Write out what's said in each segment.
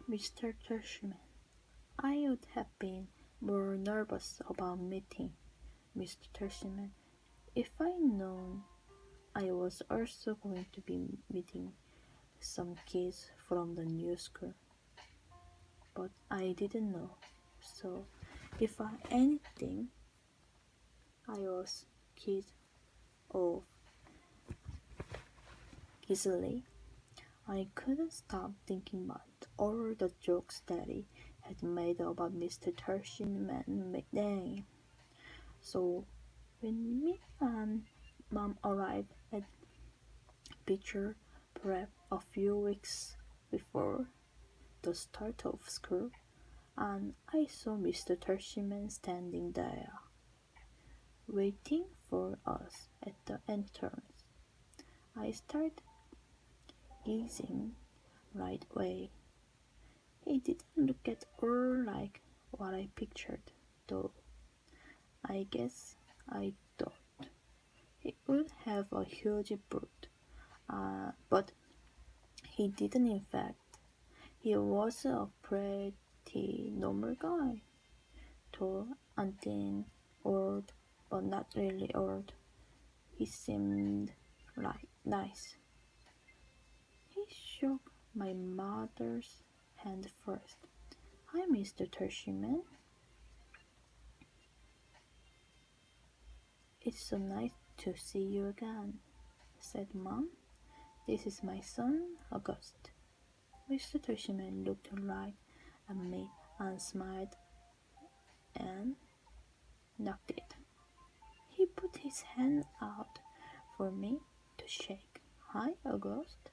Mr. Tershman, I would have been more nervous about meeting Mr. Tershman if I'd known I was also going to be meeting some kids from the new school. But I didn't know, so if anything, I was kid off easily. I couldn't stop thinking about all the jokes Daddy had made about Mr. Tershman McNair. So when me and Mom arrived at picture prep a few weeks before the start of school, and I saw Mr. Tershman standing there, waiting for us at the entrance. I started gazing right away. He didn't look at all like what I pictured, though. I guess I thought he would have a huge boot, but he didn't. In fact, he was a pretty normal guy, tall and thin, old, but not really old. He seemed like nice. He shook my mother's hand first. "Hi, Mr. Tershman. It's so nice to see you again," said Mom. "This is my son, August." Mr. Tershman looked right at me and smiled and nodded. He put his hand out for me to shake. "Hi, August,"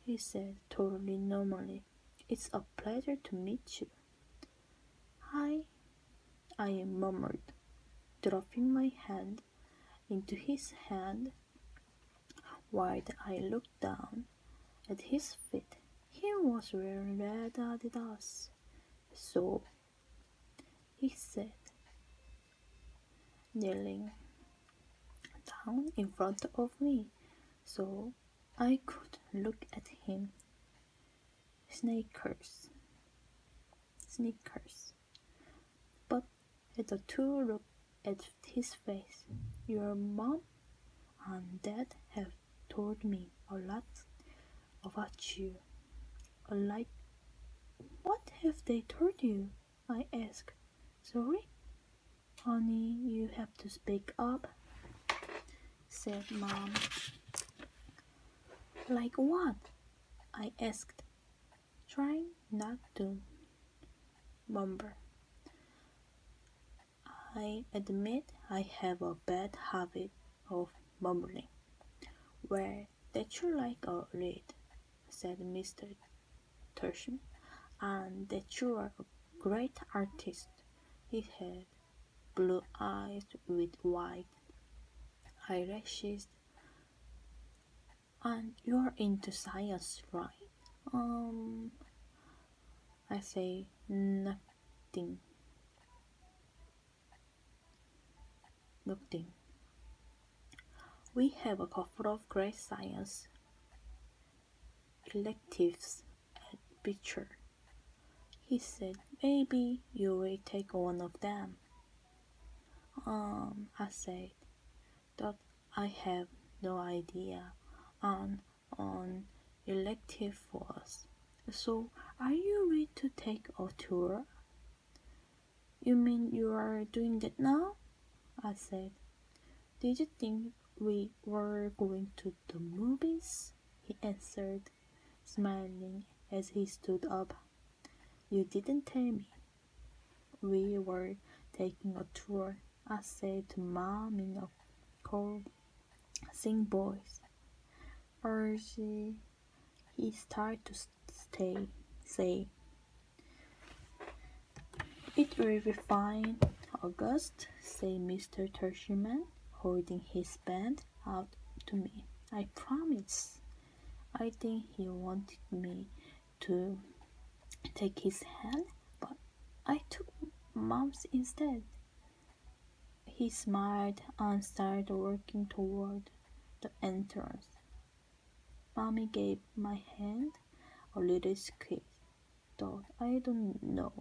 he said totally normally. "It's a pleasure to meet you." "Hi," I murmured, dropping my hand into his hand while I looked down at his feet. He was wearing red Adidas. "So," he said, kneeling down in front of me so I could look at him. Sneakers. But as the two looked at his face, "Your mom and dad have told me a lot about you." "Like, what have they told you?" I asked. "Sorry, honey, you have to speak up," said Mom. "Like what?" I asked, trying not to mumble. I admit I have a bad habit of mumbling. "Well, that you like a read," said Mr. Tersham, "and that you are a great artist." He had blue eyes with white eyelashes. "And you're into science, right?" I say nothing. Nothing. "We have a couple of great science electives at Beecher," he said. "Maybe you will take one of them." I said that I have no idea on elective was. "So, are you ready to take a tour?" "You mean you are doing that now?" I said. "Did you think we were going to the movies?" he answered, smiling as he stood up. "You didn't tell me." "We were taking a tour," I said to Mom in a cold, voice. "Urge," he started to say. "It will be fine, August," said Mr. Tershman, holding his band out to me. "I promise." I think he wanted me to take his hand, but I took Mom's instead. He smiled and started walking toward the entrance. Mommy gave my hand a little squeeze. thought I don't know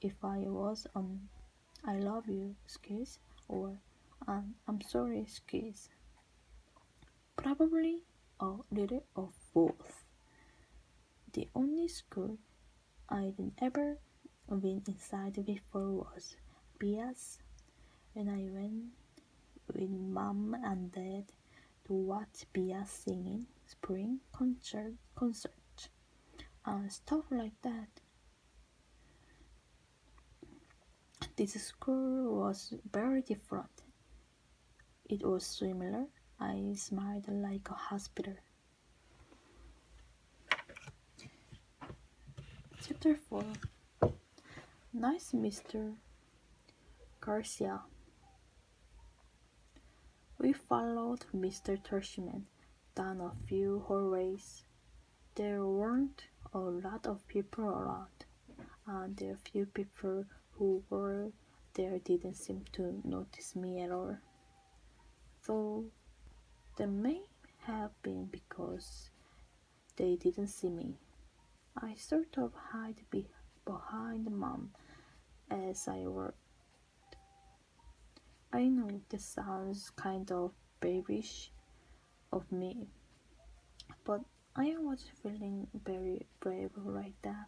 if I was on I love you skis or an I'm sorry skis. Probably a little of both. The only school I'd ever been inside before was Bia's, when I went with mom and dad to watch Bia singing spring concert and stuff like that. This school was very different. It was similar. I smiled like a hospital. Chapter 4. Nice Mr. Garcia. We followed Mr. Tershman down a few hallways. There weren't a lot of people around, and the few people who were there didn't seem to notice me at all. Though that may have been because they didn't see me. I sort of hid behind mom as I worked. I know this sounds kind of babyish of me, but I was feeling very brave right now.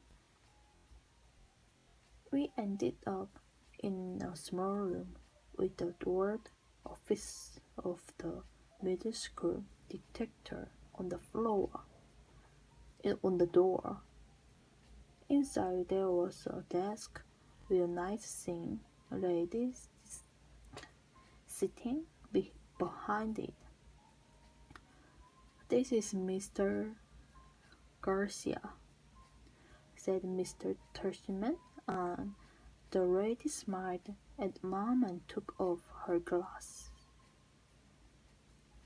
We ended up in a small room with the word office of the middle school detector on the floor, on the door. Inside there was a desk with a nice seeing lady sitting behind it. This is Mr. Garcia, said Mr. Tershman, and the lady smiled at Mom and took off her glasses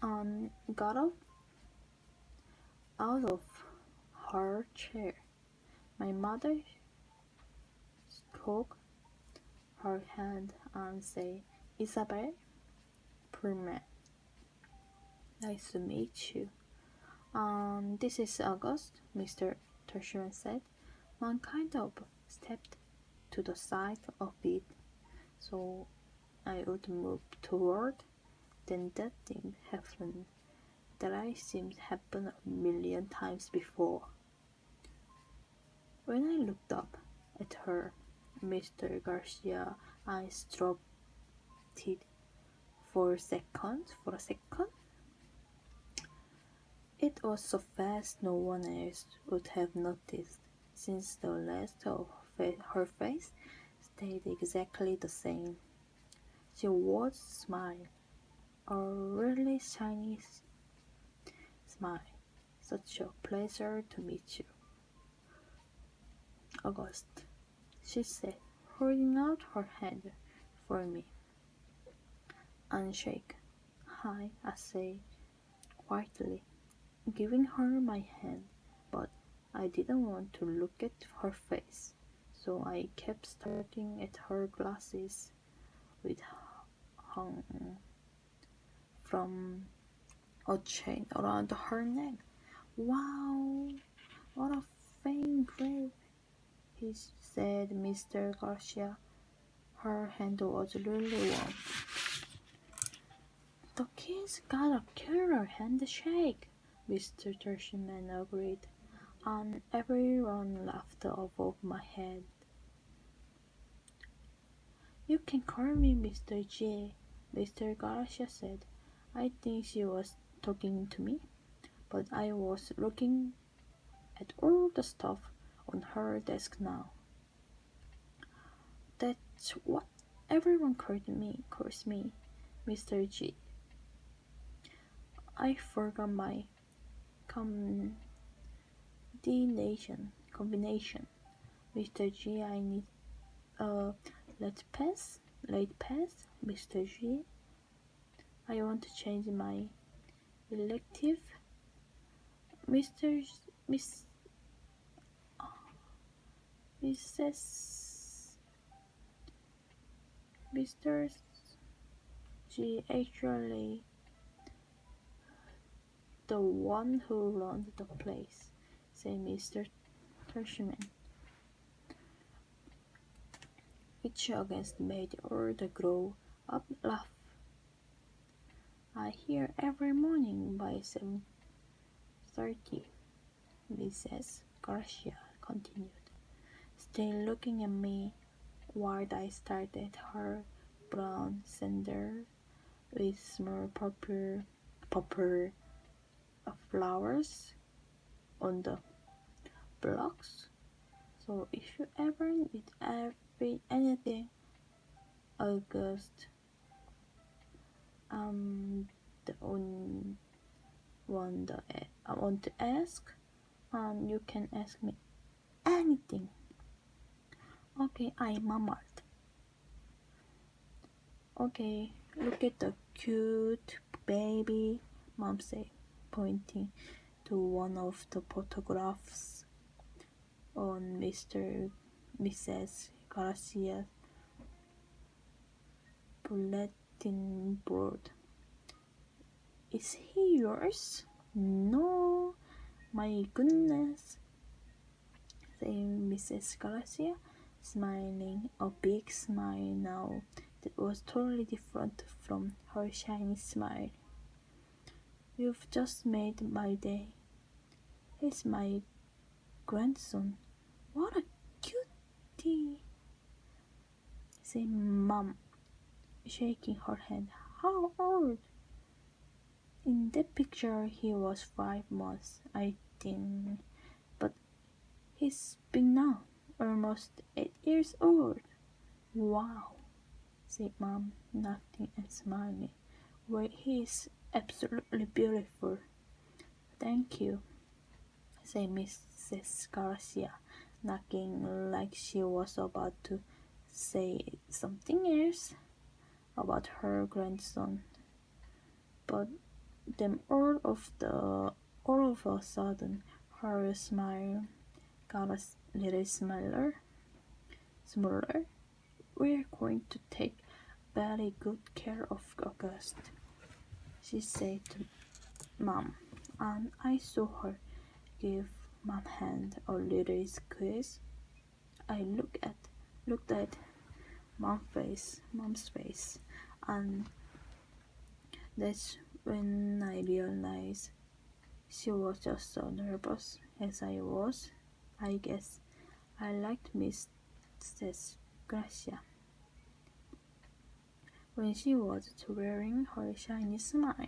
and got up out of her chair. My mother took her hand and said, Isabel Pullman, nice to meet you. This is August, Mr. Tershman said. Mom kind of stepped to the side a bit so I would move toward. Then that thing happened that I seemed happened a million times before. When I looked up at her, Mr. Garcia's eyes dropped for a second. It was so fast no one else would have noticed, since the rest of her face stayed exactly the same. She would smile, a really shiny smile. Such a pleasure to meet you, August, she said, holding out her hand for me. Handshake. Hi, I said quietly, giving her my hand, but I didn't want to look at her face, so I kept staring at her glasses, which hung from a chain around her neck. Wow, what a fine grave, he said, Mr. Garcia. Her hand was really warm. The kids got a killer handshake, Mr. Tershman agreed, and everyone laughed above my head. You can call me Mr. J, Mr. Garcia said. I think she was talking to me, but I was looking at all the stuff on her desk now. That's what everyone calls me, Mr. G. I forgot my combination. Mr. G, I need a late pass, Mr. G. I want to change my elective. Mr. Miss Mrs. Mr. G actually the one who runs the place, said Mr. Tershman. which against made all the grown-up laugh. I hear every morning by 7:30, Mrs. Garcia continued, still looking at me while I stared at her brown sandal with small purple flowers on the blocks. So if you ever need anything, August, the only one that I want to ask, you can ask me anything. Okay, I murmured. Okay, look at the cute baby, Mom said, pointing to one of the photographs on Mrs. Garcia's bulletin board. Is he yours? No, my goodness, said Mrs. Garcia, smiling a big smile now that was totally different from her shiny smile. You've just made my day. He's my grandson. What a cutie, said Mom, shaking her head. How old? In that picture he was 5 months, I think, but he's big now, almost 8 years old. Wow, said Mom, nodding and smiling. Well, he's absolutely beautiful. Thank you, said Mrs. Garcia, knocking like she was about to say something else about her grandson. But then all of a sudden her smile got a little smaller. We're going to take very good care of August, she said to Mom, and I saw her give Mom's hand a little squeeze. I looked at Mom's face, and that's when I realized she was just so nervous as I was. I guess I liked Mrs. Gracia when she was wearing her shiny smile.